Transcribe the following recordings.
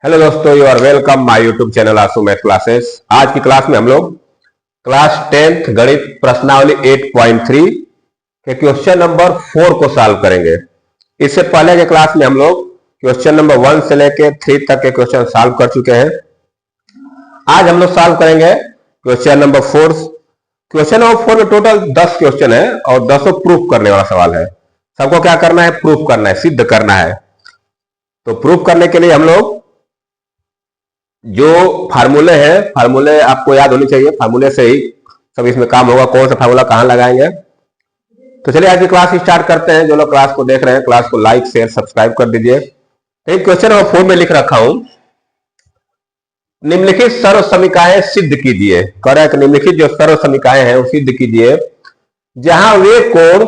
Hello दोस्तों, you are welcome my YouTube channel Aasu math classes. आज की क्लास में हम लोग क्लास 10th गणित प्रश्नावली 8.3 के क्वेश्चन नंबर 4 को सॉल्व करेंगे। इससे पहले के क्लास में हम लोग क्वेश्चन नंबर 1 से लेकर 3 तक के क्वेश्चन सॉल्व कर चुके हैं। आज हम लोग सॉल्व करेंगे क्वेश्चन नंबर 4। क्वेश्चन नंबर 4 में टोटल 10 क्वेश्चन है और 10 प्रूफ करने वाला सवाल है। सबको क्या करना है? प्रूफ करना है, सिद्ध करना है। तो प्रूफ करने के लिए हम लोग जो फार्मूले हैं, फार्मूले आपको याद होनी चाहिए। फार्मूले से ही सब इसमें काम होगा। कौन सा फार्मूला कहां लगाएंगे। तो चलिए आज की क्लास स्टार्ट करते हैं। जो लोग क्लास को देख रहे हैं, क्लास को लाइक शेयर सब्सक्राइब कर दीजिए। क्वेश्चन नंबर 4 में लिख रखा हूं, निम्नलिखित सर्व समीकरण सिद्ध कीजिए। कह रहा है कि निम्नलिखित जो सर्व समीकरण है वो सिद्ध कीजिए जहां वे कोण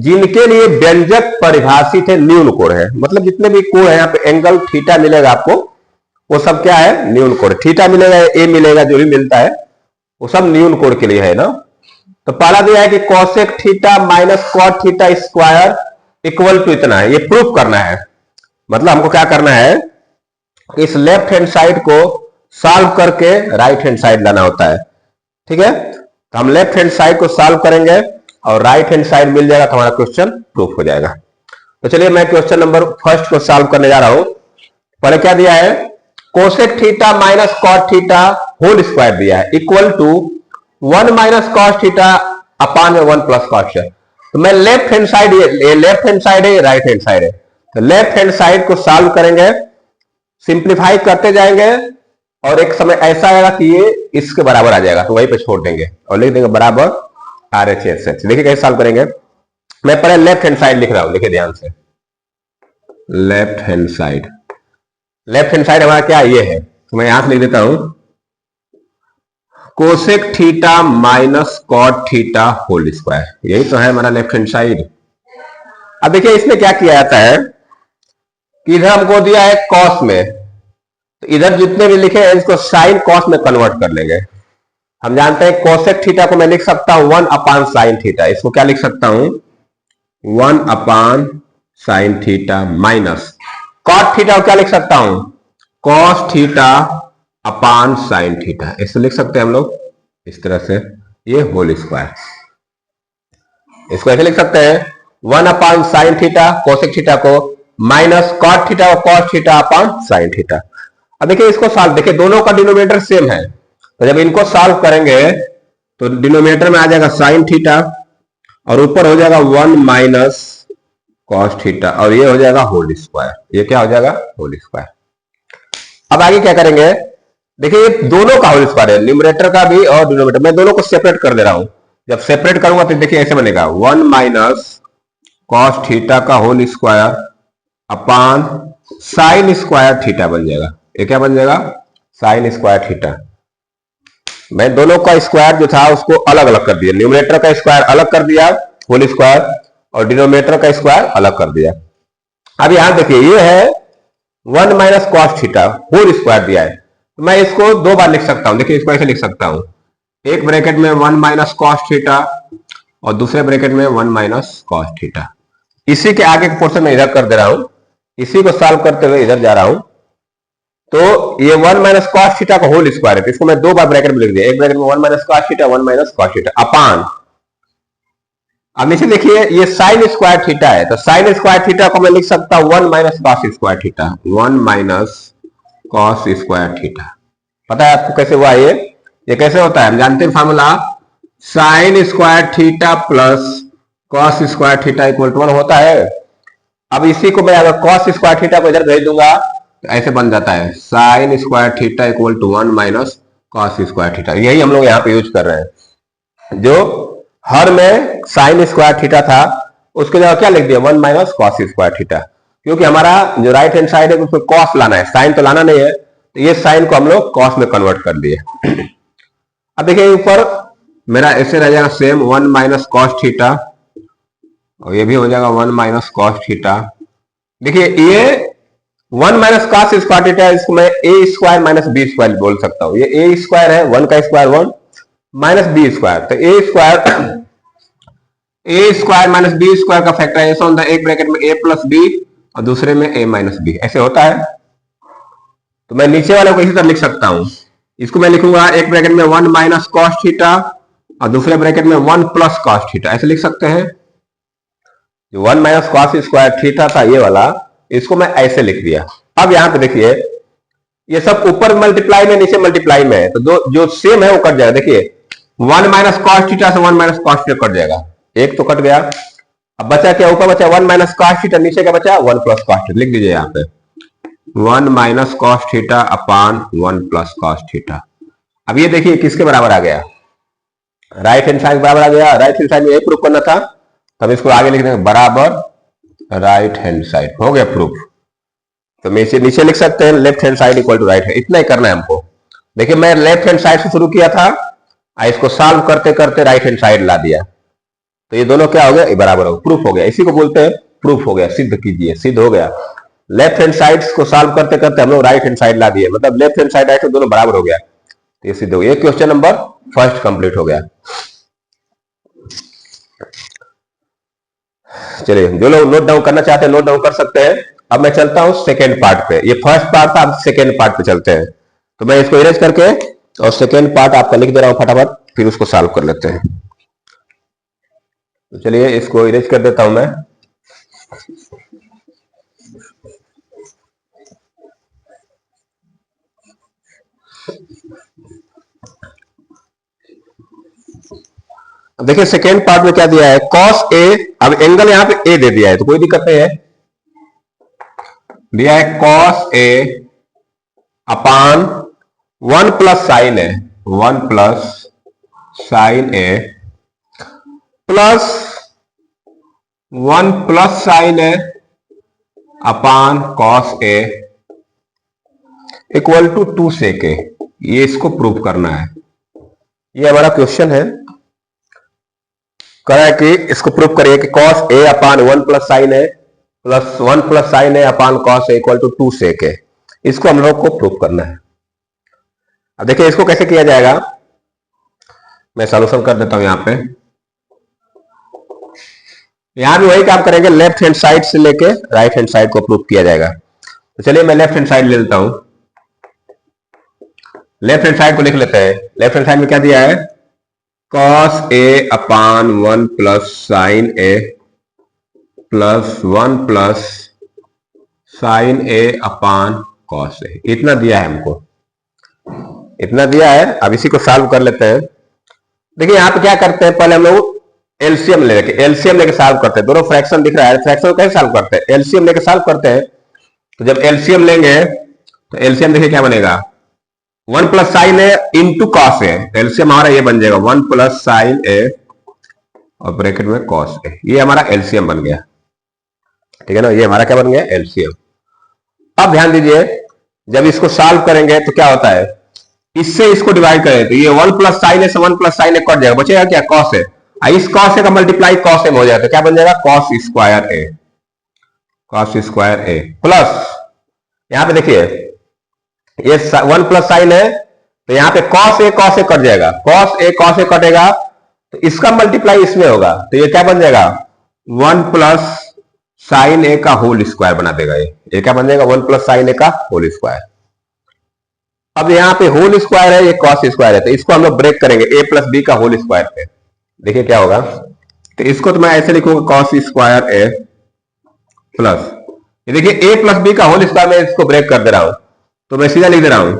जिनके लिए व्यंजक परिभाषित है न्यून कोण है। मतलब जितने भी कोण है यहाँ पे एंगल थीटा मिलेगा आपको, वो सब क्या है? न्यून कोण। थीटा मिलेगा, ए मिलेगा, जो भी मिलता है वो सब न्यून कोण के लिए है ना। तो पहला दिया है कि cosec theta minus cot theta square equal to इतना है। ये प्रूफ करना है। मतलब हमको क्या करना है, इस लेफ्ट हैंड साइड को सॉल्व करके राइट हैंड साइड लाना होता है। ठीक है, तो हम लेफ्ट हैंड साइड को सॉल्व करेंगे और राइट हैंड साइड मिल जाएगा तो हमारा क्वेश्चन प्रूफ हो जाएगा। तो चलिए मैं क्वेश्चन नंबर फर्स्ट को सॉल्व करने जा रहा हूं। पहले क्या दिया है? Cosec theta minus cot theta whole square दिया है equal to 1 minus cos theta upon में 1 प्लस कॉस। तो मैं लेफ्ट हैंड साइड, ये लेफ्ट हैंड साइड है, राइट हैंड साइड है। तो लेफ्ट हैंड साइड को सॉल्व करेंगे, सिंप्लीफाई करते जाएंगे और एक समय ऐसा आएगा कि ये इसके बराबर आ जाएगा। तो वहीं पे छोड़ देंगे और लिख देंगे बराबर RHS। देखिए कैसे सॉल्व करेंगे। मैं पहले लेफ्ट हैंड साइड लिख रहा हूं, देखिए ध्यान से। Left hand side, left hand side हमारा क्या ये है, तो मैं यहां से लिख देता हूं cosec theta minus cot theta whole square. यही तो है हमारा लेफ्ट हैंड साइड। अब देखिए इसमें क्या किया जाता है कि इधर हमको दिया है कॉस में, तो इधर जितने भी लिखे हैं इसको साइन कॉस में कन्वर्ट कर लेंगे। हम जानते हैं कोसेक थीटा को मैं लिख सकता हूं 1 अपान साइन थीटा। इसको क्या लिख सकता हूं? 1 upon sine theta minus cot theta को क्या लिख सकता हूं? Cos theta upon sine theta. इसको लिख सकते हैं हम लोग इस तरह से, ये होल स्क्वायर। इसको ऐसे लिख सकते हैं 1 upon sine theta cosec theta को माइनस कॉट थीटा और cos theta upon sine theta. अब देखिए इसको सॉल्व, देखिए दोनों का डिनोमिनेटर सेम है, तो जब इनको सॉल्व करेंगे तो डिनोमिनेटर में आ जाएगा साइन थीटा और ऊपर हो जाएगा 1 माइनस कॉस थीटा और ये हो जाएगा होल स्क्वायर। ये क्या हो जाएगा? Whole square. अब आगे क्या करेंगे, देखिए ये दोनों का होल स्क्वायर है, न्यूमरेटर का भी और डिनोमिनेटर। मैं दोनों को सेपरेट कर दे रहा हूं। जब सेपरेट करूंगा तो देखिए ऐसे बनेगा 1 माइनस कॉस थीटा का whole square upon sine square theta बन जाएगा। ये क्या बन जाएगा? Sine square theta. मैं दोनों का स्क्वायर जो था उसको अलग अलग कर दिया। न्यूमरेटर का स्क्वायर अलग कर दिया होल स्क्वायर और डिनोमिनेटर का स्क्वायर अलग कर दिया। अब यहां देखिए ये है 1 minus cos theta whole square दिया है, तो मैं इसको दो बार लिख सकता हूं। देखिए इसको ऐसे लिख सकता हूं, एक ब्रैकेट में 1 माइनस कॉस थीटा और दूसरे ब्रैकेट में 1 माइनस कॉस थीटा। इसी के आगे के पोर्शन में इधर कर दे रहा हूं, इसी को सॉल्व करते हुए इधर जा रहा हूं। तो ये 1 माइनस कॉस थीटा का होल स्क्वायर है, तो इसको मैं दो बार ब्रैकेट में लिख दिया। एक ब्रैकेट में 1 minus cos theta 1 minus cos theta अपान, अब नीचे देखिए ये साइन स्क्वायर थीटा है, तो साइन स्क्वायर थीटा को मैं लिख सकता हूं 1 minus cos square theta. 1 minus cos square theta. पता है आपको कैसे हुआ ये कैसे होता है? हम जानते हैं formula, sine square theta plus cos square theta equal to 1 होता है। अब इसी को मैं अगर कॉस स्क्वायर थीटा को इधर भेज दूंगा तो ऐसे बन जाता है sine square theta equal to 1 minus cos square theta. यही हम लोग यहाँ पे यूज कर रहे हैं। जो हर में साइन स्क्वायर थीटा था उसके जगह क्या लिख दिया? 1 माइनस कॉस स्क्वायर थीटा, क्योंकि हमारा जो राइट हैंड साइड है उसमें कॉस लाना है, साइन तो लाना नहीं है। तो ये साइन को हम लोग कॉस में कन्वर्ट कर दिए। अब देखिए ऊपर मेरा ऐसे रह जाएगा सेम 1 माइनस कॉस थीटा और ये भी हो जाएगा 1 माइनस कॉस थीटा। देखिए ये 1 माइनस कॉस स्क्वायर थीटा, इसको मैं A square minus B square बोल सकता हूं। ये ए स्क्वायर है, 1 का स्क्वायर 1 माइनस बी स्क्वायर, तो A square minus B square का फैक्टराइजेशन होता है एक ब्रैकेट में ए प्लस बी और दूसरे में ए माइनस बी। ऐसे होता है। तो मैं नीचे वाले को इसी तरह लिख सकता हूं। इसको मैं लिखूंगा एक ब्रैकेट में 1 माइनस कॉस थीटा और दूसरे ब्रैकेट में 1 प्लस कॉस थीटा, ऐसे लिख सकते हैं। जो 1 माइनस कॉस स्क्वायर थीटा था ये वाला, इसको मैं ऐसे लिख दिया। अब यहां पे देखिए ये सब ऊपर मल्टीप्लाई में नीचे मल्टीप्लाई में है, तो जो सेम है वो कट जाएगा। देखिए 1 माइनस कॉस थीटा से 1 माइनस कॉस थीटा कट जाएगा, एक तो कट गया। अब बचा क्या, ऊपर बचा 1 माइनस कॉस थीटा, नीचे क्या बचा 1 प्लस कॉस थीटा। लिख दीजिए यहाँ पे 1 minus cos theta upon 1 plus cos theta. अब ये देखिए किसके बराबर आ गया, राइट हैंड साइड बराबर आ गया। राइट हैंड साइड में यही प्रूफ करना था, तब इसको आगे लिख देंगे बराबर राइट हैंड साइड, हो गया प्रूफ। तो मैं इसे नीचे लिख सकते हैं left hand side equal to right है, इतना ही करना है हमको। देखिए मैं लेफ्ट हैंड साइड से शुरू किया था, इसको सॉल्व करते करते राइट हैंड साइड ला दिया, तो ये दोनों क्या हो गया, बराबर हो गया, प्रूफ हो गया। इसी को बोलते हैं प्रूफ हो गया, सिद्ध कीजिए, सिद्ध हो गया। लेफ्ट हैंड साइड को सॉल्व करते करते हम लोग राइट हैंड साइड ला दिए, मतलब left hand side right hand दोनों बराबर हो गया, तो ये सिद्ध हो गया। क्वेश्चन नंबर फर्स्ट कंप्लीट हो गया। चलिए जो लोग नोट डाउन करना चाहते हैं नोट डाउन कर सकते हैं। अब मैं चलता हूं सेकेंड पार्ट पे, ये फर्स्ट पार्ट था, अब सेकेंड पार्ट पे चलते हैं। तो मैं इसको इरेज करके और सेकेंड पार्ट आपका लिख दे रहा हूं फटाफट, फिर उसको सॉल्व कर लेते हैं। तो चलिए इसको इरेज कर देता हूं मैं। अब देखिए सेकेंड पार्ट में क्या दिया है, कॉस ए, अब एंगल यहां पे ए दे दिया है तो कोई दिक्कत नहीं है, दिया है cos A upon 1 plus sine A, 1 plus sine A plus 1 plus sine A upon cos A equal to 2 sec A. ये इसको प्रूव करना है, ये हमारा क्वेश्चन है। करा है कि इसको प्रूव करिए कि cos A upon 1 plus sine A plus 1 plus sine A upon cos A equal to 2 sec A, इसको हम लोग को प्रूव करना है। अब देखिए इसको कैसे किया जाएगा, मैं सॉल्यूशन कर देता हूं। यहां पे यहां भी वही काम करेंगे, लेफ्ट हैंड साइड से लेके राइट हैंड साइड को प्रूव किया जाएगा। तो चलिए मैं लेफ्ट हैंड साइड ले लेता हूं, लेफ्ट हैंड साइड को लिख लेते हैं। लेफ्ट हैंड साइड में क्या दिया है, cos A upon 1 plus sine A plus 1 plus sine A upon cos ए, इतना दिया है हमको, इतना दिया है। अब इसी को सॉल्व कर लेते हैं। देखिए यहां पे क्या करते हैं, पहले हम लोग एलसीएम लेके सॉल्व करते हैं। दोनों फ्रैक्शन दिख रहा है, फ्रैक्शन को कैसे सॉल्व करते हैं, एलसीएम लेके सॉल्व करते हैं। तो जब एलसीएम लेंगे तो एलसीएम देखिए क्या बनेगा, 1 plus sine A into cos A, LCM हमारा ये बन जाएगा 1 प्लस साइन ए और ब्रैकेट में कॉस ए, ये हमारा एलसीएम बन गया, ठीक है ना, ये हमारा क्या बन गया, एलसीएम। अब ध्यान दीजिए जब इसको सॉल्व करेंगे तो क्या होता है, इससे इसको डिवाइड करें तो ये 1 प्लस साइन ए से 1 प्लस साइन ए कट जाएगा, बचेगा क्या, कॉस ए। इस कॉस ए का मल्टीप्लाई कॉस ए में हो जाएगा, तो क्या बन जाएगा, cos square A, cos square A plus यहां पे देखिए ये 1 प्लस साइन है, तो यहां पे कॉस ए कट जाएगा, कॉस ए कटेगा, तो इसका मल्टीप्लाई इसमें होगा, तो ये क्या बन जाएगा, 1 प्लस साइन ए का होल स्क्वायर बना देगा। ये क्या बन जाएगा, 1 प्लस साइन ए का होल स्क्वायर। अब यहाँ पे होल स्क्वायर है, ये कॉस स्क्वायर है, तो इसको हम लोग ब्रेक करेंगे ए प्लस बी का होल स्क्वायर पे। देखिए क्या होगा, तो इसको तो मैं ऐसे लिखूंगा कॉस स्क्वायर ए प्लस, ये देखिए ए प्लस बी का होल स्क्वायर, मैं इसको ब्रेक कर दे रहा हूं, तो मैं सीधा लिख दे रहा हूं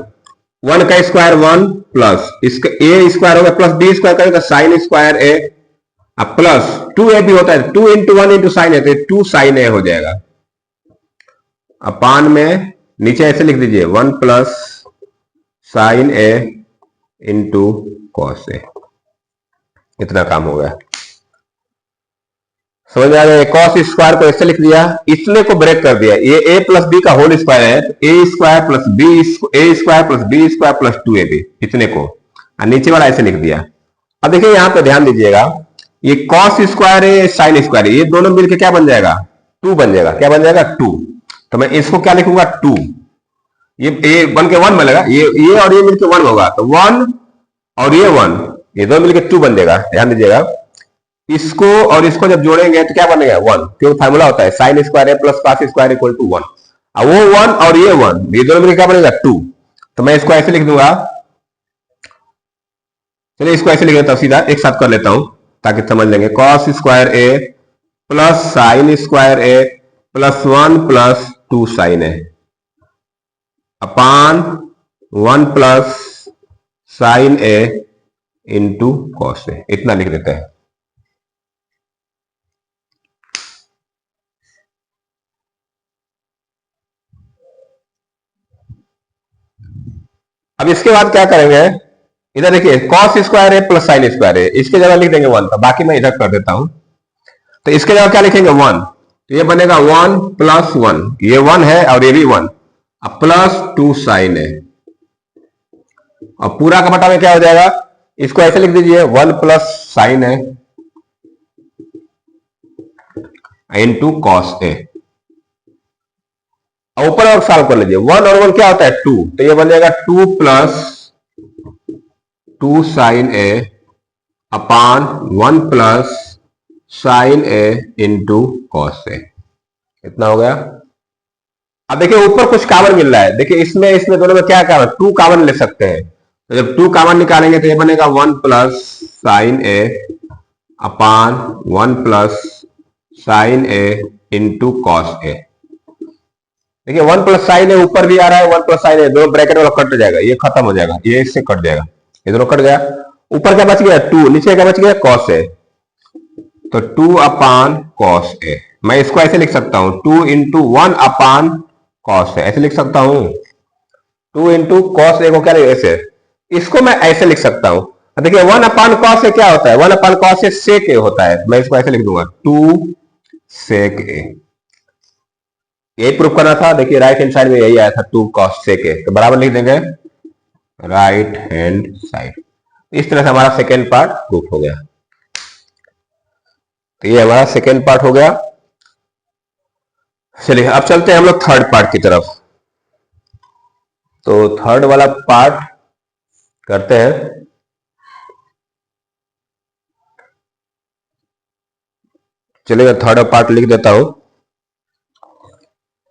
1 का स्क्वायर 1 प्लस इसका ए स्क्वायर होगा प्लस बी स्क्वायर करेगा साइन स्क्वायर ए, अब प्लस 2a भी होता है, 2 इंटू 1 इंटू साइन ए, तो 2 साइन ए हो जाएगा। अपान में नीचे ऐसे लिख दीजिए 1 plus sine A into cos A, इतना काम हो गया, समझ में आ गया। कॉस स्क्वायर को ऐसे लिख दिया, इतने को ब्रेक कर दिया, ये a प्लस बी का होल स्क्वायर है, तो A square plus B, A square plus B square plus 2ab, इतने को नीचे वाला ऐसे लिख दिया। अब देखिए यहां पे ध्यान दीजिएगा, ये कॉस स्क्वायर है, साइन स्क्वायर है, ये दोनों मिलकर क्या बन जाएगा, 2 बन जाएगा, क्या बन जाएगा 2, तो मैं इसको क्या लिखूंगा 2, ये बन के 1 बनेगा, ये और ये मिलकर 1 होगा, तो 1 और ये 1, ये दोनों मिलकर 2 बन जाएगा। ध्यान दीजिएगा इसको और इसको जब जोड़ेंगे तो क्या बनेगा 1, क्योंकि फार्मूला होता है sine square A plus cos square equal to 1। अब वो 1 और ये 1, ये दोनों में क्या बनेगा 2। तो मैं इसको ऐसे लिख दूंगा, चलिए इसको ऐसे लिख लेता हूं, सीधा एक साथ कर लेता हूं ताकि समझ लेंगे। Cos square A plus sign square A plus 1 plus 2 sign A upon 1 plus sine A into cos A, इतना लिख देते हैं। अब इसके बाद क्या करेंगे, इधर देखिए कॉस स्क्वायर है प्लस साइन स्क्वायर है, इसके जगह लिख देंगे 1, तो बाकी मैं इधर कर देता हूं। तो इसके जगह क्या लिखेंगे 1, तो ये बनेगा 1 प्लस 1, ये 1 है और ये भी 1, अब प्लस 2 साइन है, और पूरा का बटा में क्या हो जाएगा, इसको ऐसे लिख दीजिए 1 प्लस साइन है इंटू कॉस ए। ऊपर और सॉल्व कर लीजिए, 1 और 1 क्या होता है 2, तो ये बनेगा 2 plus 2 sign A upon 1 plus sine A into cos A, इतना हो गया। अब देखिए ऊपर कुछ कॉमन मिल रहा है, देखिए इसमें दोनों में क्या कॉमन, 2 कॉमन ले सकते हैं, तो जब 2 कॉमन निकालेंगे तो ये बनेगा 1 plus sine A upon 1 plus sine A into cos A. देखिए 1 प्लस साइन ए ऊपर भी आ रहा है, 1 प्लस साइन ए, दो ब्रैकेट वाला कट जाएगा, ये खत्म हो जाएगा, ये इससे कट जाएगा, ये दोनों कट गया। ऊपर क्या बच गया 2, नीचे क्या बच गया कॉस ए, तो 2 अपान कॉस ए। मैं इसको ऐसे लिख सकता हूं 2 इंटू 1 अपान कॉस ए, ऐसे लिख सकता हूं 2 इंटू कॉस ए को क्या ऐसे, इसको मैं ऐसे लिख सकता हूं। देखिए 1 अपान कॉस ए क्या होता है, 1 अपान कॉस ए सेक ए होता है, मैं इसको ऐसे लिख दूंगा 2 सेक ए, यही प्रूफ करना था। देखिए राइट हैंड साइड में यही आया था 2 कॉस सेक ए, तो बराबर लिख देंगे राइट हैंड साइड। इस तरह से हमारा सेकेंड पार्ट प्रूफ हो गया। तो ये हमारा सेकेंड पार्ट हो गया। चलिए अब चलते हैं हम लोग थर्ड पार्ट की तरफ। तो थर्ड वाला पार्ट करते हैं। चलिए मैं थर्ड पार्ट लिख देता हूं,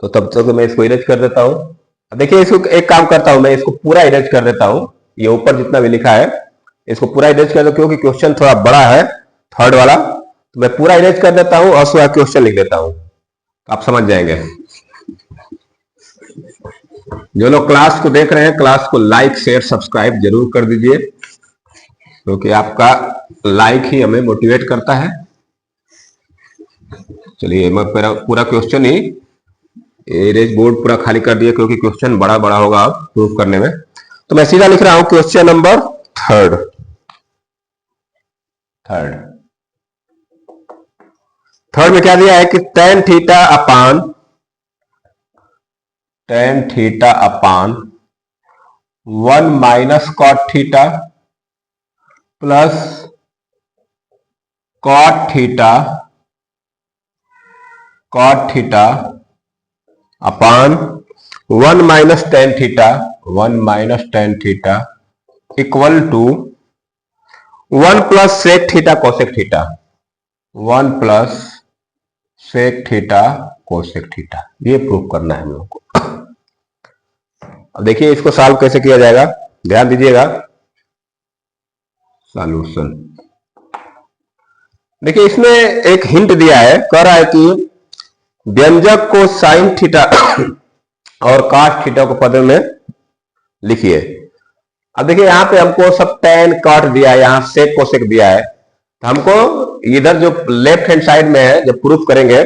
तो तब तक मैं इसको इरेज कर देता हूं। देखिए इसको एक काम करता हूं, मैं इसको पूरा इरेज कर देता हूं, ये ऊपर जितना भी लिखा है इसको पूरा इरेज कर दो, क्योंकि क्वेश्चन थोड़ा बड़ा है थर्ड वाला, तो मैं पूरा इरेज कर देता हूं और उसका क्वेश्चन लिख देता हूं, आप समझ जाएंगे। जो लोग क्लास को देख रहे हैं, क्लास को लाइक शेयर सब्सक्राइब जरूर कर दीजिए, क्योंकि आपका लाइक ही हमें मोटिवेट करता है। चलिए मैं पूरा क्वेश्चन ही इरेज बोर्ड पूरा खाली कर दिया, क्योंकि क्वेश्चन बड़ा बड़ा होगा प्रूफ करने में। तो मैं सीधा लिख रहा हूं क्वेश्चन नंबर थर्ड में क्या दिया है कि tan theta upon 1 minus cot theta plus cot theta upon 1 minus tan theta equal to 1 plus sec theta cosec theta, 1 plus sec theta cosec theta, ये प्रूफ करना है हम लोग को। अब देखिए इसको सॉल्व कैसे किया जाएगा, ध्यान दीजिएगा। सॉल्यूशन देखिए इसमें एक हिंट दिया है, कह रहा है कि व्यंजक को साइन थीटा और कॉस थीटा को पद में लिखिए। अब देखिए यहां पे हमको सब tan कॉट दिया है, यहां सेक कोसेक दिया है, तो हमको इधर जो लेफ्ट हैंड साइड में है जब प्रूफ करेंगे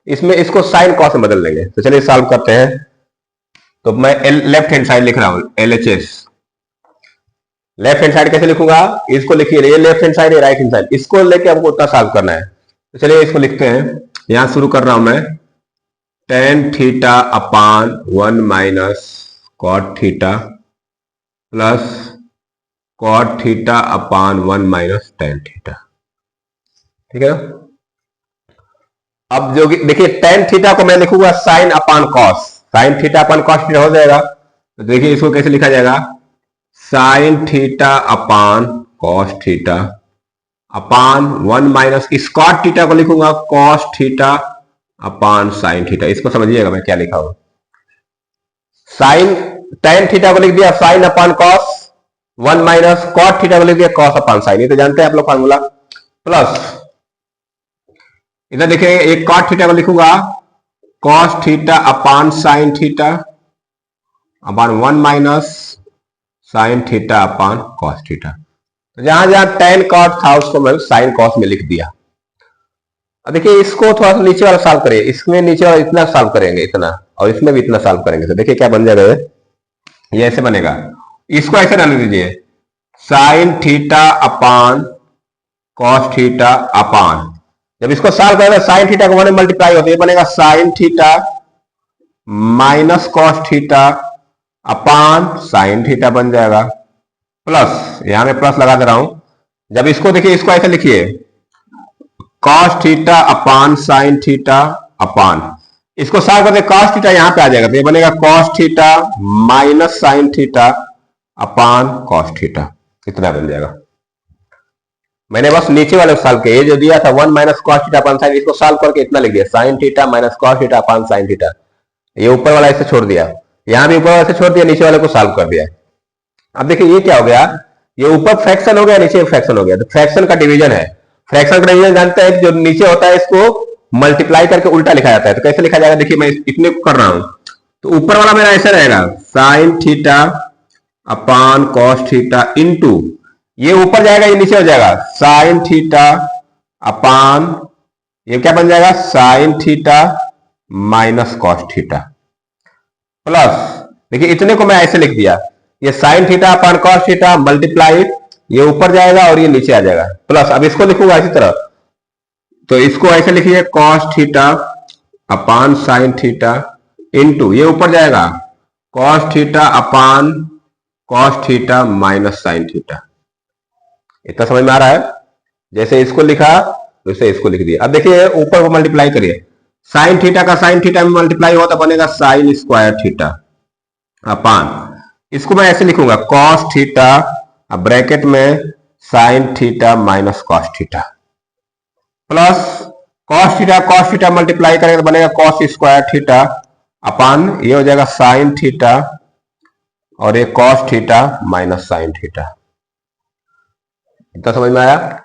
इसमें इसको साइन कॉस में बदल देंगे। तो चलिए सॉल्व करते हैं। तो मैं लेफ्ट हैंड साइड लिख रहा हूं LHS। लेफ्ट हैंड साइड कैसे लिखूंगा, इसको लिखिए, ये लेफ्ट हैंड साइड है, राइट हैंड साइड, इसको लेके हमको उतना सॉल्व करना है। तो चलिए इसको लिखते हैं, यहां शुरू कर रहा हूं मैं tan theta upon 1 minus cot theta plus cot theta upon 1 minus tan theta, ठीक है। अब जो देखिए tan थीटा को मैं लिखूंगा sine upon cos, sine theta upon cos theta हो जाएगा। तो देखिए इसको कैसे लिखा जाएगा, sine theta upon cos theta upon 1 minus इस कॉट थीटा को लिखूंगा cos theta upon sine theta. इसको समझिएगा मैं क्या लिखा हूं, साइन टेन थीटा को लिख दिया sine upon cos, 1 minus cot theta को लिख दिया कॉस अपान साइन, ये तो जानते हैं आप लोग फार्मूला। प्लस इधर देखिए एक कॉट थीटा को लिखूंगा cos theta upon sine theta upon 1 minus sign theta upon cos theta. तो जहां जहां टेन कॉट था उसको मैं साइन कॉस में लिख दिया। अब देखिए इसको थोड़ा सा नीचे वाला सॉल्व करिए, इसमें नीचे वाला इतना सॉल्व करेंगे इतना, और इसमें भी इतना सॉल्व करेंगे, तो देखिए क्या बन जाएगा, ये ऐसे बनेगा। इसको ऐसे रहने दीजिए sine theta upon cos theta अपान, जब इसको सॉल्व करेंगे साइन थीटा को 1 में मल्टीप्लाई होता है, ये बनेगा sine theta minus cos theta upon sine theta बन जाएगा। प्लस यहां मैं प्लस लगा दे रहा हूं, जब इसको देखिए इसको ऐसे लिखिए cos theta upon sine theta अपान, इसको सॉल्व करते कॉस थीटा यहां पे आ जाएगा, तो ये बनेगा cos theta minus sign theta upon cos theta, इतना बन जाएगा। मैंने बस नीचे वाले सॉल्व किया, ये जो दिया था 1 minus cos theta upon sign, इसको सॉल्व करके इतना लिख दिया sign theta minus cos theta upon sine theta, ये ऊपर वाला ऐसे छोड़ दिया, यहां भी ऊपर वाला ऐसे छोड़ दिया, नीचे वाले को सॉल्व कर दिया। अब देखिए ये क्या हो गया, ये ऊपर फ्रैक्शन हो गया नीचे फ्रैक्शन हो गया, तो फ्रैक्शन का डिवीजन है, फ्रैक्शन का डिवीजन जानते हैं जो नीचे होता है इसको मल्टीप्लाई करके उल्टा लिखा जाता है, तो कैसे लिखा जाएगा, देखिए मैं इतने कर रहा हूं, तो ऊपर वाला मेरा ऐसे रहेगा sign theta upon cos theta into, ये ऊपर जाएगा ये नीचे हो जाएगा साइन थीटा अपान, ये क्या बन जाएगा sine theta minus cos theta, plus देखिए इतने को मैं ऐसे लिख दिया, ये sign theta upon cos theta multiply, ये ऊपर जाएगा और ये नीचे आ जाएगा, प्लस अब इसको लिखूंगा इसी तरह, तो इसको ऐसे लिखिए cos theta upon sine theta into, ये ऊपर जाएगा cos theta upon cos theta minus sine theta. इतना समझ में आ रहा है, जैसे इसको लिखा वैसे इसको लिख दिया। अब देखिए ऊपर को मल्टीप्लाई करिए, साइन थीटा का साइन थीटा में मल्टीप्लाई होता बनेगा साइन स्क्वायर थीटा अपान, इसको मैं ऐसे लिखूंगा कॉस थीटा ब्रैकेट में sine theta minus cos theta, plus cos theta multiply करेंगे तो बनेगा कॉस स्क्वायर थीटा अपान, ये हो जाएगा साइन थीटा और ये cos theta minus sine theta. इतना समझ में आया,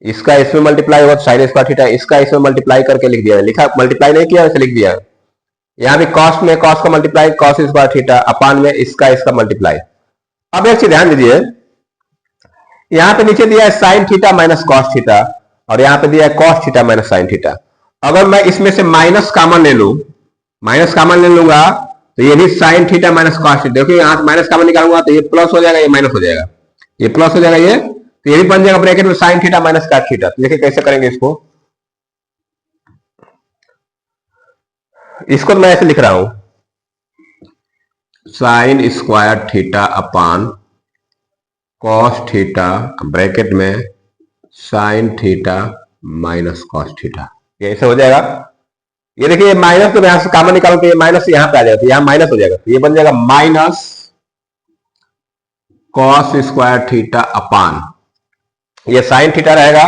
इसका इसमें मल्टीप्लाई होगा साइन स्क्वायर थीटा, इसका इसमें मल्टीप्लाई करके लिख दिया, लिखा मल्टीप्लाई नहीं किया वैसे लिख दिया, यहां भी कॉस में कॉस का multiply cos square theta upon में इसका मल्टीप्लाई। अब एक चीज ध्यान दीजिए, यहां पे नीचे दिया है sign theta minus cos theta और यहां पे दिया है cos theta minus sine theta, अगर मैं इसमें से माइनस कॉमन ले लूं, माइनस कॉमन ले लूंगा तो ये भी sign theta minus cos theta, देखिए यहां माइनस कॉमन निकालूंगा तो ये प्लस हो जाएगा, ये माइनस हो जाएगा, ये प्लस हो जाएगा, ये तो ये भी बन जाएगा ब्रैकेट में sine theta minus cos theta. तो देखिए कैसे करेंगे इसको, इसको तो मैं ऐसे लिख रहा हूं sine square theta upon cos theta bracket में sine theta minus cos theta, ये ऐसे हो जाएगा। ये देखिए माइनस तो यहां से कॉमन निकालो तो ये माइनस यहां पे आ जाएगा, तो यहां माइनस हो जाएगा, तो ये बन जाएगा माइनस कॉस स्क्वायर थीटा अपान, ये साइन थीटा रहेगा,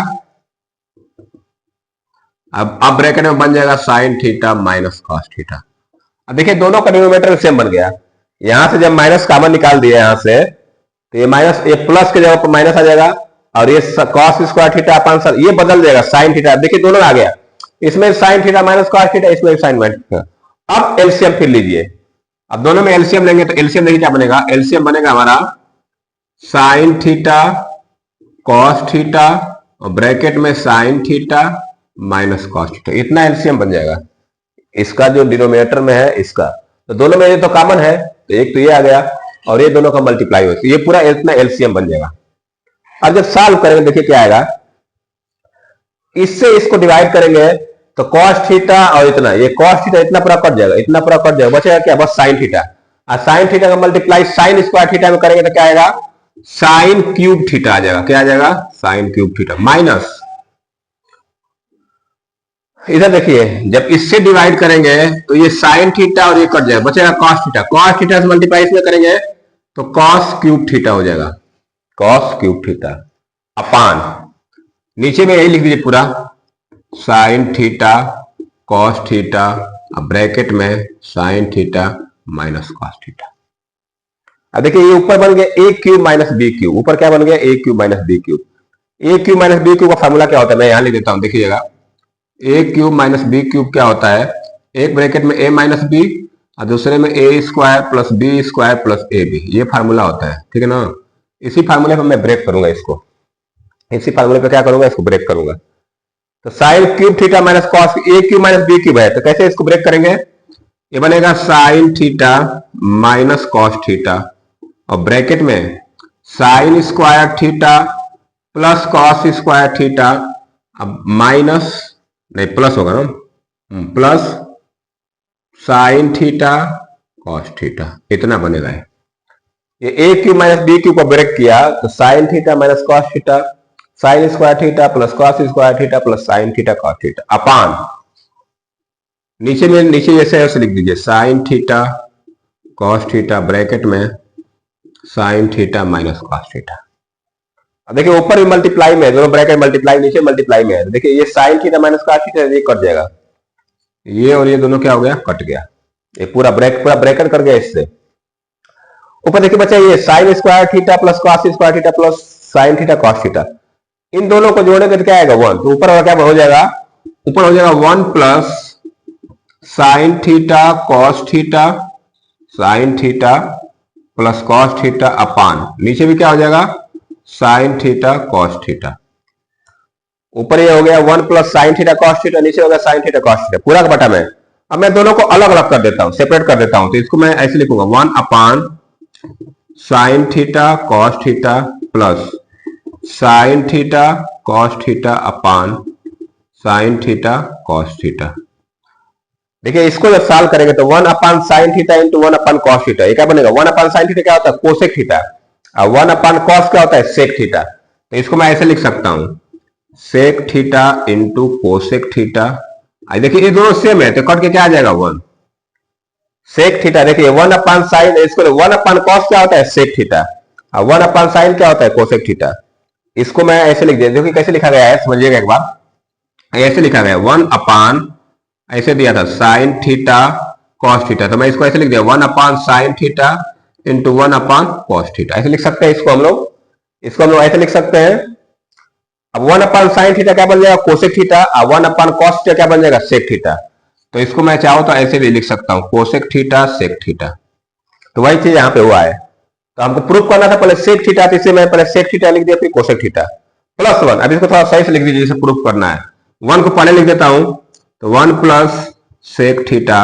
अब ब्रैकेट में बन जाएगा sine theta minus cos theta. अब देखिए दोनों का डिनोमिनेटर सेम बन गया, यहां से जब माइनस कॉमन निकाल दिया यहां से, तो ये माइनस ये प्लस के जगह पर माइनस आ जाएगा और ये कॉस स्क्वायर थीटा अपान सर ये बदल जाएगा साइन थीटा, देखिए दोनों आ गया, इसमें sign theta minus cos theta, इसमें साइन माइनस थीटा। अब एलसीएम फिर लीजिए, अब दोनों में एलसीएम लेंगे तो एलसीएम देखिए क्या बनेगा, एलसीएम बनेगा हमारा साइन थीटा कॉस थीटा और ब्रैकेट में sine theta minus cos theta, इतना एलसीएम बन जाएगा इसका जो डिनोमिनेटर में है इसका, तो दोनों में ये तो कॉमन है, तो एक तो ये आ गया और ये दोनों का मल्टीप्लाई हो, तो ये पूरा इतना एलसीएम बन जाएगा। अब जब सॉल्व करेंगे देखिए क्या आएगा, इससे इसको डिवाइड करेंगे तो कॉस थीटा और इतना, ये कॉस थीटा इतना पूरा कट जाएगा, इतना पूरा कट जाएगा, बचेगा क्या बस साइन थीटा, और साइन थीटा का मल्टीप्लाई साइन स्क्वायर थीटा में करेंगे तो क्या आएगा साइन क्यूब थीटा आ जाएगा, क्या आ जाएगा साइन क्यूब थीटा माइनस, इधर देखिए जब इससे डिवाइड करेंगे तो ये साइन थीटा और ये कट जाएगा, बचेगा कॉस थीटा से मल्टीप्लाई इसमें करेंगे तो कॉस क्यूब थीटा हो जाएगा, कॉस क्यूब थीटा अपान, नीचे में यही लिख दीजिए पूरा sine theta cos theta bracket में sine theta minus cos theta. अब देखिए ये ऊपर बन गया A cube minus B cube, ऊपर क्या बन गया A cube minus B cube. A cube minus B cube का फॉर्मूला क्या होता है, मैं यहां लिख देता हूं, देखिएगा A cube minus B cube क्या होता है, एक ब्रैकेट में ए माइनस बी और दूसरे में A square plus B square plus A B, ये फार्मूला होता है, ठीक है ना। इसी फार्मूले पर मैं ब्रेक करूंगा इसको, इसी फार्मूले पे क्या करूंगा, इसको ब्रेक करूंगा। तो sine cube theta minus cos, A cube minus B cube है, तो कैसे इसको ब्रेक करेंगे, ये बनेगा sine theta minus cos theta और ब्रैकेट में sine square theta plus cos square theta, अब माइनस नहीं प्लस होगा ना, plus sine theta cos theta, इतना बनेगा। ये A cube minus B cube को ब्रेक किया तो sine theta minus cos theta, sine square theta plus cos square theta plus sine theta cos theta upon नीचे में, नीचे जैसे है उसे लिख दीजिए sine theta cos theta bracket में sine theta minus cos theta. अब देखिए ऊपर भी मल्टीप्लाई में है, दोनों ब्रैकेट मल्टीप्लाई, नीचे मल्टीप्लाई में है, देखिए ये sign theta minus cos theta ये कट जाएगा, ये और ये दोनों क्या हो गया, कट गया, ये पूरा ब्रैकेट कर गया इससे। ऊपर देखिए बच्चा ये sine square theta plus cos square theta plus sine theta cos theta, इन दोनों को जोड़ेंगे तो क्या आएगा 1, तो ऊपर क्या हो जाएगा, ऊपर हो जाएगा 1 plus sine theta cos theta, sine theta plus cos theta upon नीचे भी क्या हो जाएगा साइन थीटा कॉस थीटा। ऊपर ये हो गया 1 plus sine theta cos theta, नीचे हो गया साइन थीटा कॉस थीटा पूरा का बटा में। अब मैं दोनों को अलग अलग कर देता हूं, सेपरेट कर देता हूं, तो इसको मैं ऐसे लिखूंगा 1 upon sine theta cos theta plus sine theta cos theta upon sine theta cos theta. देखिए इसको जब सॉल्व करेंगे तो 1 upon sine theta into 1 upon cos theta, ये क्या बनेगा 1 अपान साइन थीटा क्या होता है कोसेक थीटा और 1 अपान कॉस क्या होता है सेक थीटा, तो इसको मैं ऐसे लिख सकता हूं sec theta into cosec theta. देखिए ये दोनों सेम है तो कट के क्या आ जाएगा 1 सेक थीटा। देखिए 1 अपान साइन, इसको 1 अपान कॉस क्या होता है सेक थीटा और 1 अपान साइन क्या होता है कोसेक थीटा। इसको मैं ऐसे लिख दिया, देखिए कैसे लिखा गया है समझिएगा एक बार, ऐसे लिखा गया 1 अपान ऐसे दिया था साइन थीटा कॉस थीटा, तो मैं इसको ऐसे लिख दिया 1 upon sine theta into 1 upon cos theta, ऐसे लिख सकते हैं इसको हम लोग ऐसे लिख सकते हैं। अब 1 अपान साइन थीटा क्या बन जाएगा कोसेक थीटा और 1 अपान कॉस थीटा क्या बन जाएगा सेक थीटा, तो इसको मैं चाहूं तो ऐसे भी लिख सकता हूं कोसेक थीटा सेक थीटा। तो वही चीज यहां पे हुआ है, तो हमको प्रूफ करना था पहले सेक थीटा, तो इसलिए मैं पहले सेक थीटा लिख दिया फिर कोसेक थीटा प्लस 1। अब इसको थोड़ा सही से लिख दीजिए जैसे प्रूफ करना है, 1 को पहले लिख देता हूं तो 1 plus sec theta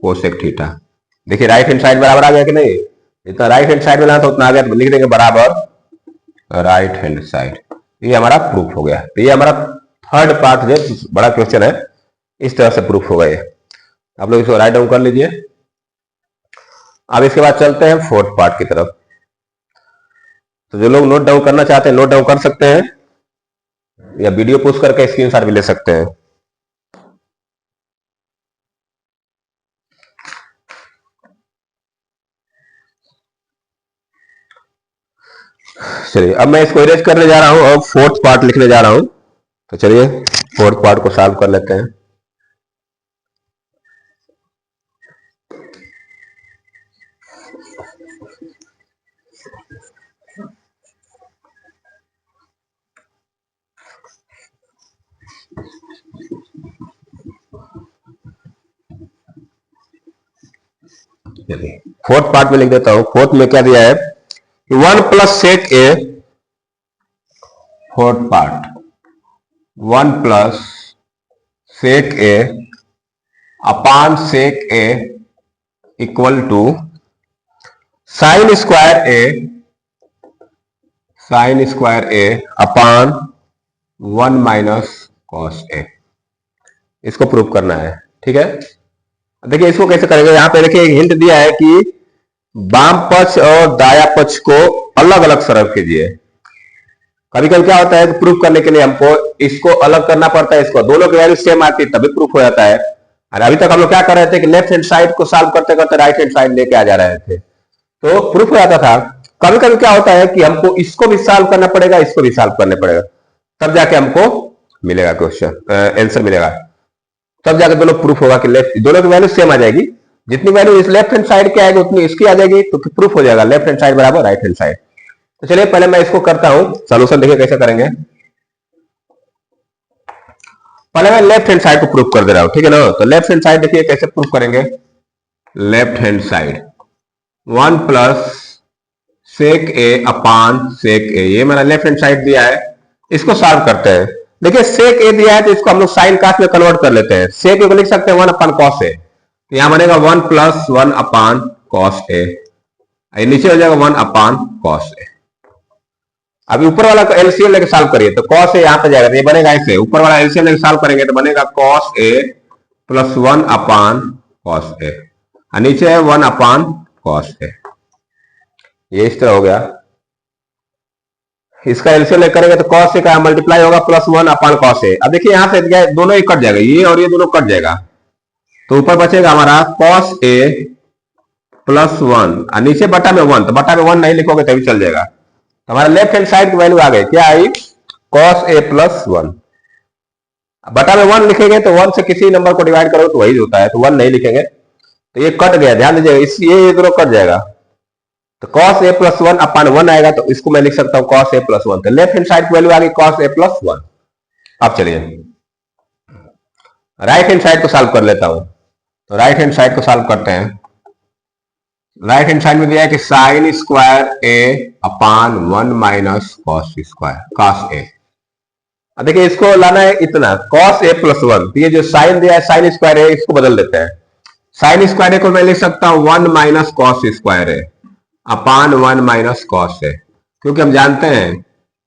cosec theta. देखिए राइट हैंड साइड बराबर आ गया कि नहीं, जितना राइट हैंड साइड में लाना था उतना आ गया, तो लिख देंगे बराबर राइट हैंड साइड, ये हमारा प्रूफ हो गया। तो ये हमारा थर्ड पार्ट जो बड़ा क्वेश्चन है इस तरह से प्रूफ हो गया। आप लोग इसको राइट डाउन कर लीजिए। अब इसके बाद चलते हैं फोर्थ पार्ट की तरफ। तो जो लोग नोट डाउन करना चाहते हैं नोट डाउन कर सकते हैं या वीडियो पोस्ट करके स्क्रीनशॉट भी ले सकते हैं। चलिए अब मैं इसको इरेज करने जा रहा हूं और फोर्थ पार्ट लिखने जा रहा हूं, तो चलिए फोर्थ पार्ट को सॉल्व कर लेते हैं। फोर्थ पार्ट में लिख देता हूं। फोर्थ में क्या दिया है 1 plus sec A, fourth part 1 plus sec A upon sec A equal to sine square A upon 1 minus cos A. इसको प्रूव करना है, ठीक है। देखिए इसको कैसे करेंगे, यहां पे देखिए एक हिंट दिया है कि बाम पक्ष और दाया पक्ष को अलग अलग सरल कीजिए। कभी कभी क्या होता है प्रूफ करने के लिए हमको इसको अलग करना पड़ता है, इसको दोनों की वैल्यू सेम आती है तभी प्रूफ हो जाता है। और अभी तक हम लोग क्या कर रहे थे कि लेफ्ट हैंड साइड को सॉल्व करते करते राइट हैंड साइड लेके आ जा रहे थे तो प्रूफ हो जाता था। कभी कभी क्या होता है कि हमको इसको भी सॉल्व करना पड़ेगा इसको भी सॉल्व करना पड़ेगा, तब जाके हमको मिलेगा क्वेश्चन आंसर मिलेगा, तब जाके दोनों प्रूफ होगा कि लेफ्ट दोनों की वैल्यू सेम आ जाएगी। जितनी वैल्यू इस लेफ्ट हैंड साइड की आएगी उतनी इसकी आ जाएगी, तो प्रूफ हो जाएगा लेफ्ट हैंड साइड बराबर राइट हैंड साइड। तो चलिए पहले मैं इसको करता हूं सोल्यूशन, देखिए कैसे करेंगे। पहले मैं लेफ्ट हैंड साइड को प्रूफ कर दे रहा हूं, ठीक है ना। तो लेफ्ट हैंड साइड देखिए कैसे प्रूफ करेंगे। Left hand side 1 plus sec A upon sec A, ये मैंने लेफ्ट हैंड साइड दिया है, इसको सॉल्व करते हैं। देखिए सेक ए दिया है तो इसको हम लोग साइन कास्ट में कन्वर्ट कर लेते हैं। सेक ए को लिख सकते हैं 1 अपान कॉस ए, तो यहां बनेगा 1 प्लस 1 अपान कॉस ए, नीचे हो जाएगा 1 अपान कॉस ए। अभी ऊपर वाला को एलसीएम लेके सॉल्व करिए, तो कॉस ए यहां पे जाएगा, तो ये बनेगा ऐसे, ऊपर वाला एलसीएम लेके सॉल्व करेंगे तो बनेगा cos A plus 1 upon cos ए, नीचे है 1 अपान कॉस ए। ये इस तरह हो गया। इसका एलसीएम लेकर करेंगे तो कॉस ए का मल्टीप्लाई होगा प्लस 1 अपान कॉस ए। अब देखिए यहां से दोनों ही कट जाएगा, ये और ये दोनों कट जाएगा, तो ऊपर बचेगा हमारा कॉस ए प्लस 1, नीचे बटा में 1, तो बटा में 1 नहीं लिखोगे तभी चल जाएगा। तो हमारा लेफ्ट हैंड साइड की वैल्यू आ गई, क्या आई, कॉस ए प्लस 1। बटा में 1 लिखेंगे तो 1 से किसी नंबर को डिवाइड करो तो वही होता है, तो 1 नहीं लिखेंगे, तो ये कट गया, ध्यान दीजिएगा, ये दोनों कट जाएगा, तो cos a प्लस 1 अपान 1 आएगा, तो इसको मैं लिख सकता हूं cos a प्लस 1। तो लेफ्ट हैंड साइड की वैल्यू आ गई cos a प्लस 1। अब चलिए राइट हैंड साइड को सॉल्व कर लेता हूं। तो राइट हैंड साइड को सॉल्व करते हैं। राइट हैंड साइड में दिया है कि sine square a upon 1 minus cos square cos a। अब देखिए इसको लाना है इतना cos a प्लस 1, तो ये जो साइन दिया है साइन स्क्वायर a, इसको बदल देते हैं। साइन स्क्वायर a को मैं लिख सकता हूं 1 minus cos square a upon 1 minus cos A, क्योंकि हम जानते हैं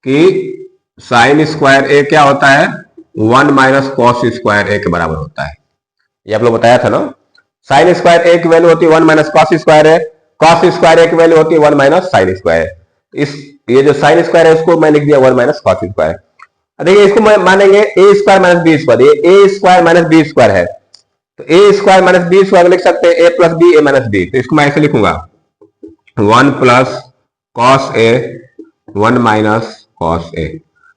कि साइन स्क्वायर ए क्या होता है, 1 माइनस कॉस स्क्वायर ए के बराबर होता है। ये आप लोग बताया था ना, साइन स्क्वायर ए की वैल्यू होती है 1 माइनस कॉस स्क्वायर ए, कॉस स्क्वायर ए की वैल्यू होती है 1 माइनस साइन स्क्वायर। इस ये जो साइन स्क्वायर है उसको मैं लिख दिया 1 माइनस कॉस स्क्वायर। देखिए इसको मैं मानेंगे ए स्क्वायर माइनस बी स्क्वायर, ये A square minus B square है, तो A square minus B square लिख सकते हैं ए प्लस बी ए माइनस बी। तो इसको मैं ऐसे लिखूंगा 1 plus cos A 1 minus cos A,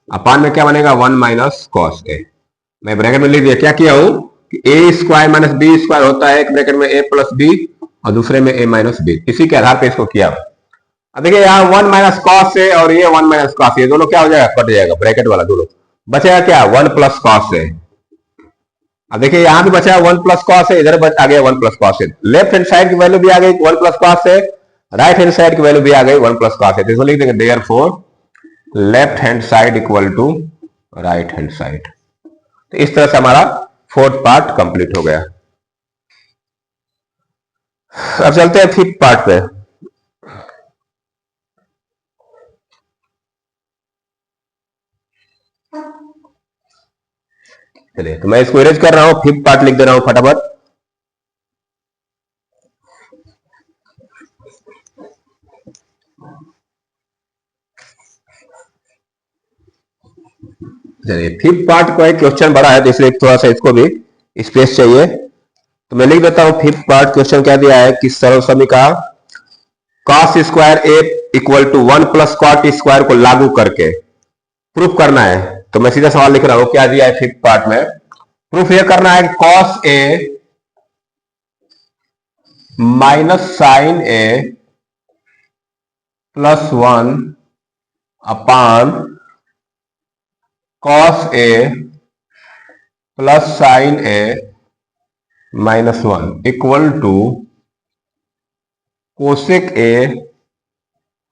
अपान में क्या बनेगा 1 माइनस कॉस ए। मैं ब्रैकेट में लिख दिया, क्या किया हूं कि ए स्क्वायर माइनस बी स्क्वायर होता है, एक ब्रैकेट में ए प्लस बी और दूसरे में ए माइनस बी, इसी के आधार पे इसको किया। अब देखिए यहाँ 1 माइनस कॉस ए और ये 1 माइनस कॉस, ये दोनों क्या हो जाएगा, कट जाएगा, ब्रैकेट वाला दोनों बचेगा क्या 1 प्लस कॉस ए। अब देखिए यहां भी बचा 1 प्लस कॉस ए, इधर आ गया 1 plus cos A. Left hand side की वैल्यू भी आ गई 1 plus cos A, right hand side की वैल्यू भी आ गई 1 प्लस कॉस ए। तो इसको लिख देंगे therefore left hand side equal to right hand side. तो इस तरह से हमारा फोर्थ पार्ट कंप्लीट हो गया। अब चलते हैं फिफ्थ पार्ट पे। चलिए तो मैं इसको इरेज कर रहा हूं, फिफ्थ पार्ट लिख दे रहा हूं फटाफट। चलिए फिफ्थ पार्ट को एक क्वेश्चन बड़ा है तो इसलिए थोड़ा सा इसको भी स्पेस चाहिए, तो मैं लिख देता हूं फिफ्थ पार्ट। क्वेश्चन क्या दिया है कि सरल समीकरण cos square A equal to 1 plus cot square को लागू करके प्रूफ करना है। तो मैं सीधा सवाल लिख रहा हूं, क्या दिया है फिफ्थ पार्ट में, प्रूफ यह करना है कि cos A minus sine A plus 1 upon cos A plus sine A minus 1 equal to cosec A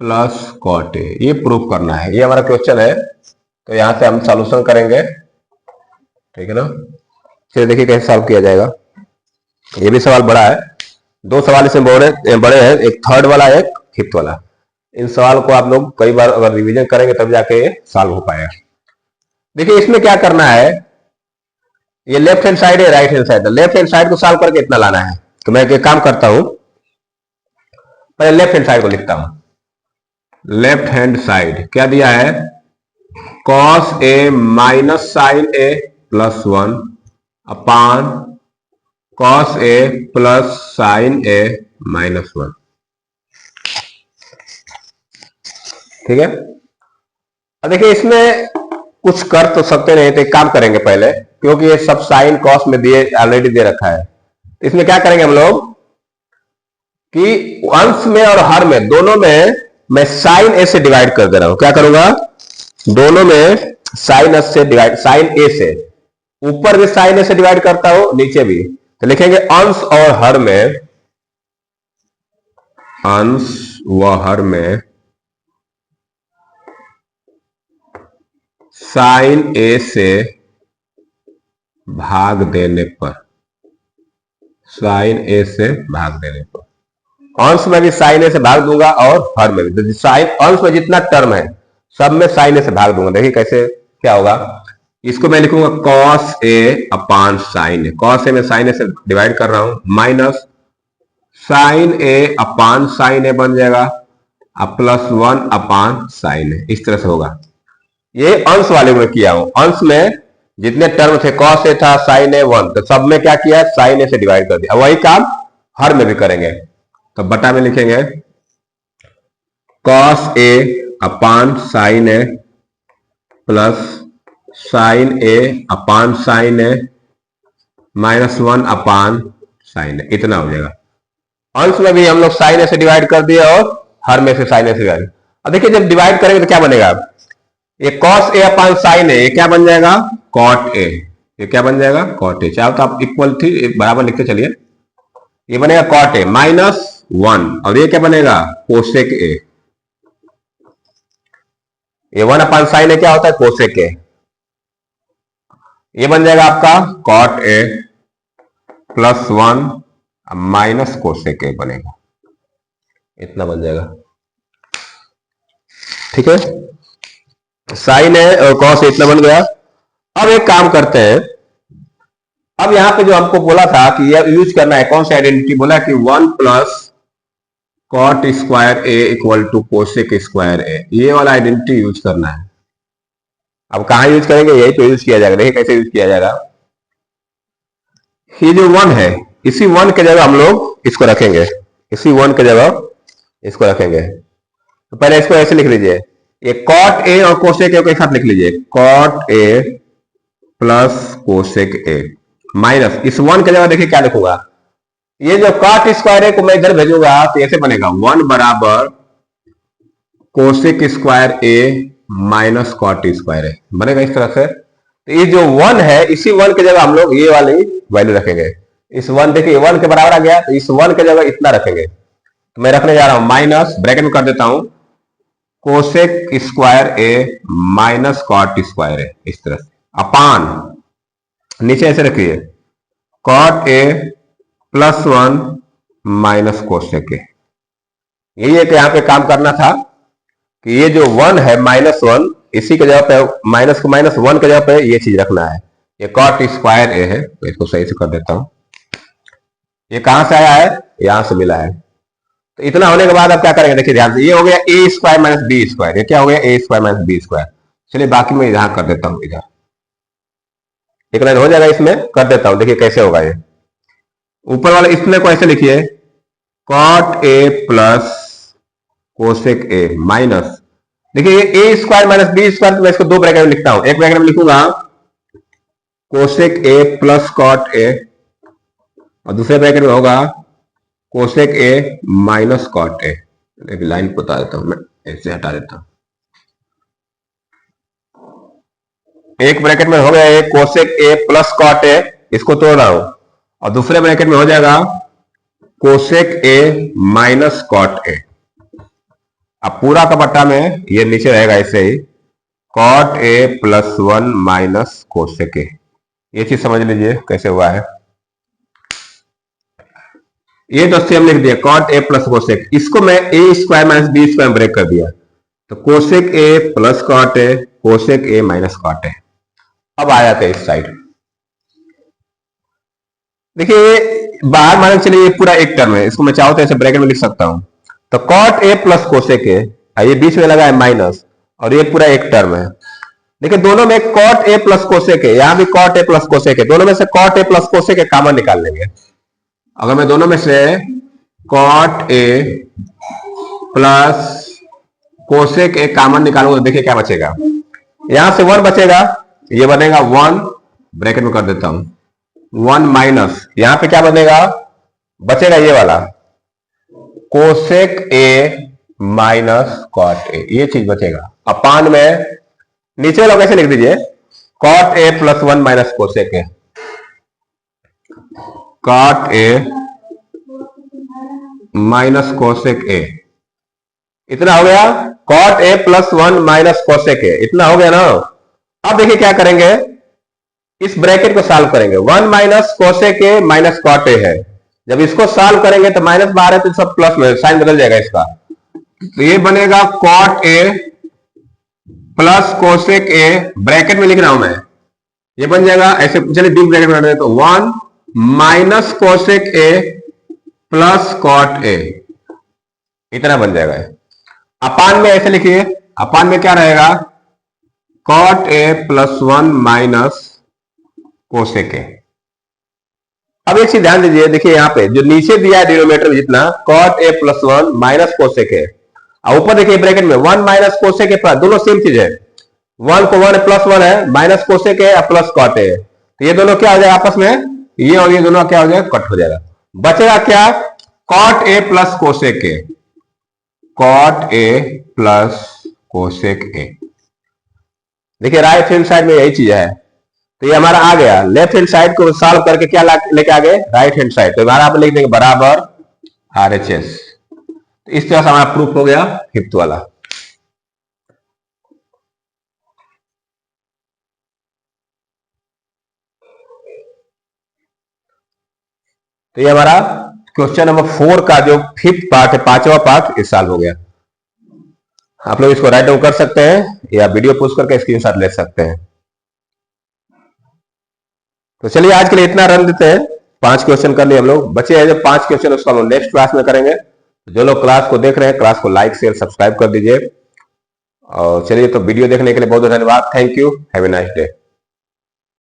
plus cot A. ये प्रूफ करना है, ये हमारा क्वेश्चन है। तो यहां से हम सॉल्यूशन करेंगे, ठीक है ना। चलिए देखिए कैसे सॉल्व किया जाएगा। ये भी सवाल बड़ा है, दो सवाल इसमें बड़े हैं, एक थर्ड वाला एक फिफ्थ वाला। इन सवाल को आप लोग कई बार अगर रिवीजन करेंगे तब जाके सॉल्व हो पाएगा। देखिए इसमें क्या करना है, ये लेफ्ट हैंड साइड है right hand side, left hand side को सॉल्व करके इतना लाना है। तो मैं एक काम करता हूं, पहले लेफ्ट हैंड साइड को लिखता हूं। लेफ्ट हैंड साइड क्या दिया है, cos A minus sine A plus 1 upon cos A plus sine A minus 1, ठीक है। अब देखिए इसमें कुछ कर तो सकते नहीं, तो एक काम करेंगे पहले, क्योंकि ये सब साइन कॉस में दिए ऑलरेडी दे रखा है। इसमें क्या करेंगे हम लोग, कि अंश में और हर में दोनों में मैं साइन ए से डिवाइड कर दे रहा हूं। क्या करूंगा? दोनों में साइन एस से डिवाइड, साइन ए से, ऊपर भी साइन ए से डिवाइड करता हूं, नीचे भी। तो लिखेंगे अंश और हर में, अंश व हर में साइन ए से भाग देने पर, साइन ए से भाग देने पर, अंश में भी साइन ए से भाग दूंगा और हर में भी। साइन अंश में जितना टर्म है सब में साइन ए से भाग दूंगा। देखिए कैसे क्या होगा। इसको मैं लिखूंगा cos A upon sine A, cos A में साइन ए से डिवाइड कर रहा हूं, minus sine A upon sine ए बन जाएगा, प्लस 1 अपान साइन ए। इस तरह से होगा। ये अंश वाले में किया हूं। अंश में जितने टर्म थे, कॉस ए था, साइन ए 1, तो सब में क्या किया? साइन ए से डिवाइड कर दिया। वही काम हर में भी करेंगे। तो बटा में लिखेंगे cos A upon sine A plus sine A upon sine A minus 1 upon sine ए, इतना हो जाएगा। अंश में भी हम लोग साइन ए से डिवाइड कर दिए और हर में से साइन ए से डिवाइड। अब देखिए जब डिवाइड करेंगे तो क्या बनेगा? ये कॉस ए अपान साइन ए, ये क्या बन जाएगा? Cot A. ये क्या बन जाएगा? Cot A. चाहे तो आप इक्वल थी बराबर लिखते चलिए। ये बनेगा कॉट ए माइनस 1, और ये क्या बनेगा? Cosec A. ये 1 अपान साइन ए क्या होता है? Cosec A. ये बन जाएगा आपका cot A plus 1 minus cosec A बनेगा, इतना बन जाएगा। ठीक है, साइन ए और कॉस इतना बन गया। अब एक काम करते हैं, अब यहां पे जो हमको बोला था कि ये यूज करना है, कौन सी आइडेंटिटी बोला कि 1 plus cot square A equal to cosec square A, ये वाला आइडेंटिटी यूज करना है। अब कहां यूज करेंगे? यही तो यूज किया जाएगा। देखिए कैसे यूज किया जाएगा। ये जो 1 है, इसी 1 के जगह हम लोग इसको रखेंगे, इसी 1 के जगह इसको रखेंगे। तो पहले इसको ऐसे लिख लीजिए, ये कॉट ए और कोसेक ए को एक साथ लिख लीजिए, cot A plus cosec A minus इस 1 के जगह देखिए क्या लिखूंगा, ये जो कॉट स्क्वायर ए को मैं इधर भेजूंगा तो ऐसे बनेगा 1 बराबर cosec square A minus cot square ए, बनेगा इस तरह से। तो ये जो 1 है, इसी 1 के जगह हम लोग ये वाली वैल्यू रखेंगे। इस 1 देखिए 1 के बराबर आ गया, तो इस 1 के जगह इतना रखेंगे। तो मैं रखने जा रहा हूं माइनस, ब्रैकेट में कर देता हूं, cosec square A minus cot square A, इस तरह से, अपान नीचे ऐसे रखिए cot A plus 1 minus cosec A. यही है कि यहां पे काम करना था कि ये जो 1 है माइनस 1, इसी के जगह पे माइनस को माइनस 1 के जगह पे ये चीज रखना है। ये कॉट स्क्वायर ए है, तो इसको सही से कर देता हूं। ये कहां से आया है? यहां से मिला है। तो इतना होने के बाद अब क्या करेंगे? देखिए ध्यान से, ये हो गया ए स्क्वायर माइनस बी स्क्वायर। ये क्या हो गया? ए स्क्वायर माइनस बी स्क्वायर। चलिए बाकी मैं यहां कर देता हूं, इधर एक लाइन हो जाएगा, इसमें कर देता हूं। देखिए कैसे होगा। ये ऊपर वाले इसमें को ऐसे लिखिए, cot A plus cosec A minus, देखिए ये A square minus B square, तो मैं इसको 2 ब्रैकेट में लिखता हूं। एक ब्रैकेट में लिखूंगा cosec A plus cot A, और दूसरे ब्रैकेट में होगा cosec A minus cot A. एक लाइन बता देता हूं, मैं ऐसे हटा देता हूं। एक ब्रैकेट में हो गया ये cosec A plus cot A, इसको तोड़ रहा हूं, और दूसरे ब्रैकेट में हो जाएगा cosec A minus cot A. अब पूरा का बट्टा में ये नीचे रहेगा ऐसे ही, cot A plus 1 minus cosec A. ये चीज समझ लीजिए कैसे हुआ है। ये तो सेम लिख दिया, कॉट ए प्लस कोसेक, इसको मैं A square minus B square break कर दिया, तो cosec A plus cot A, cosec A minus cot A. अब आ जाते हैं इस साइड। देखिए बाहर मान के चलिए ये पूरा एक टर्म है, इसको मैं चाहूं तो ऐसे ब्रैकेट में लिख सकता हूं। तो cot A plus cosec A, ये बीच में लगा है माइनस, और ये पूरा एक टर्म है। देखिए दोनों में cot A plus cosec A, यहां भी cot A plus cosec A, दोनों में से cot A plus cosec A common निकाल लेंगे। अगर मैं दोनों में से cot A plus cosec A common निकालूंगा तो देखिए क्या बचेगा, यहां से 1 बचेगा, ये बनेगा 1, ब्रैकेट में कर देता हूं 1 माइनस, यहां पे क्या बनेगा? बचेगा ये वाला cosec A minus cot A, ये चीज बचेगा। अपान में नीचे वाला कैसे लिख दीजिए, cot A plus 1 minus cosec A, cot A minus cosec A, इतना हो गया। Cot A plus 1 minus cosec A, इतना हो गया ना। अब देखिए क्या करेंगे, इस ब्रैकेट को सॉल्व करेंगे। 1 minus cosec A minus cot A है, जब इसको सॉल्व करेंगे तो माइनस बाहर है तो सब प्लस में साइन बदल जाएगा इसका, तो ये बनेगा cot A plus cosec A, bracket में लिख रहा हूं मैं, ये बन जाएगा ऐसे। चलिए डीप ब्रैकेट में रखते, तो 1 minus cosec A plus cot A, इतना बन जाएगा। अपान में ऐसे लिखिए, अपान में क्या रहेगा, cot A plus 1 minus cosec A. अब एक चीज ध्यान दीजिए, देखिए यहां पे जो नीचे दिया है डिनोमिनेटर में जितना, cot A plus 1 minus cosec A, और ऊपर देखिए ब्रैकेट में 1 माइनस कोसेक ए प्लस, दोनों सेम चीज है। 1 को 1 प्लस 1 है, minus cosec A plus cot A, तो ये दोनों क्या हो जाएगा आपस में, ये और ये दोनों क्या हो जाएगा, कट हो जाएगा। बचेगा क्या, cot A plus cosec A, cot A plus cosec A. देखिए राइट हैंड साइड में यही चीज है, तो ये हमारा आ गया। लेफ्ट हैंड साइड को सॉल्व करके क्या लेके आ गए, राइट हैंड साइड, तो हमारा आप लिख देंगे बराबर RHS। तो इस तरह से हमारा प्रूफ हो गया फिफ्थ वाला। तो ये हमारा क्वेश्चन नंबर 4 का जो फिफ्थ पार्ट है, 5वां पार्ट, इस साल हो गया। आप लोग इसको राइट डाउन कर सकते हैं या वीडियो पोस्ट करके स्क्रीनशॉट ले सकते हैं। तो चलिए आज के लिए इतना रन देते हैं, 5 क्वेश्चन कर लिए हम लोग। बचे हैं जो 5 क्वेश्चन उसको हम लोग नेक्स्ट क्लास में करेंगे। जो लोग क्लास को देख रहे हैं, क्लास को लाइक शेयर सब्सक्राइब कर दीजिए। और चलिए, तो वीडियो देखने के लिए बहुत बहुत धन्यवाद। Thank you, have a nice day.